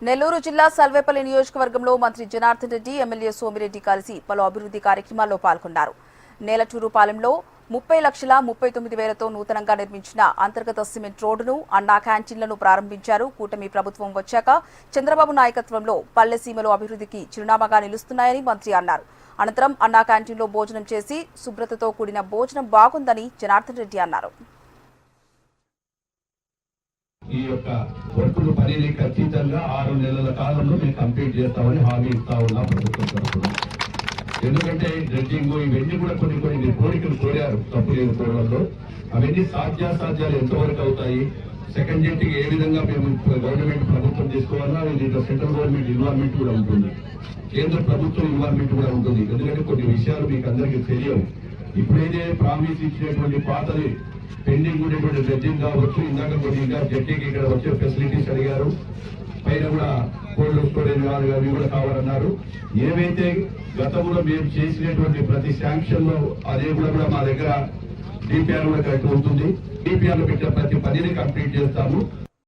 నెల్లూరు జిల్లా సల్వేపల్లి నియోజకవర్గంలో మంత్రి జనార్దన్ రెడ్డి ఎమ్మెల్యే సోమిరెడ్డి కలిసి పలు అభివృద్ధి కార్యక్రమాల్లో పాల్గొన్నారు. నేలచూరుపాలెంలో 30,39,000తో నూతనంగా నిర్మించిన అంతర్గత సిమెంట్ రోడ్డును, అన్నా క్యాంటీన్లను ప్రారంభించారు. కూటమి ప్రభుత్వం వచ్చాక చంద్రబాబు నాయకత్వంలో పల్లెసీమలు అభివృద్ధికి చిరునామాగా నిలుస్తున్నాయని మంత్రి అన్నారు. అనంతరం అన్నా క్యాంటీన్లో భోజనం చేసి శుభ్రతతో కూడిన భోజనం బాగుందని జనార్దన్ రెడ్డి అన్నారు. ఈ యొక్క వర్కులు పనిని ఖచ్చితంగా 6 నెలల కాలంలో మేము కంప్లీట్ చేస్తామని హామీ ఇస్తా ఉన్నా ప్రభుత్వం తరఫున. ఎందుకంటే డ్రెడ్జింగ్ ఇవన్నీ కూడా కొన్ని కోరికలు కోరారు తప్పులేని కోరడంలో. అవన్నీ సాధ్యాసాధ్యాలు ఎంతవరకు అవుతాయి, సెకండ్ జెట్కి ఏ విధంగా మేము గవర్నమెంట్ ప్రభుత్వం తీసుకోవాలన్నా దీంట్లో సెంట్రల్ గవర్నమెంట్ ఇన్వాల్వ్మెంట్ కూడా ఉంటుంది, కేంద్ర ప్రభుత్వం ఇన్వాల్వ్మెంట్ కూడా ఉంటుంది. ఎందుకంటే కొన్ని విషయాలు మీకు అందరికీ తెలియవు. ఇప్పుడైతే ప్రామిస్ ఇచ్చినటువంటి పాతది పెండింగ్ ఉండేటువంటి డ్రెడ్జింగ్ కావచ్చు, ఇందాక కొద్దిగా జట్టీకి ఇక్కడ వచ్చే ఫెసిలిటీస్ అడిగారు, పైన కూడా కోల్డ్ స్టోరేజ్ అవి కూడా కావాలన్నారు. ఏవైతే గతంలో మేము చేసినటువంటి ప్రతి శాంక్షన్ లో అదే కూడా మా దగ్గర డిపిఆర్ కూడా కరెక్ట్ ఉంటుంది. డిపిఆర్ లో పెట్టిన ప్రతి పనిని కంప్లీట్ చేస్తాము.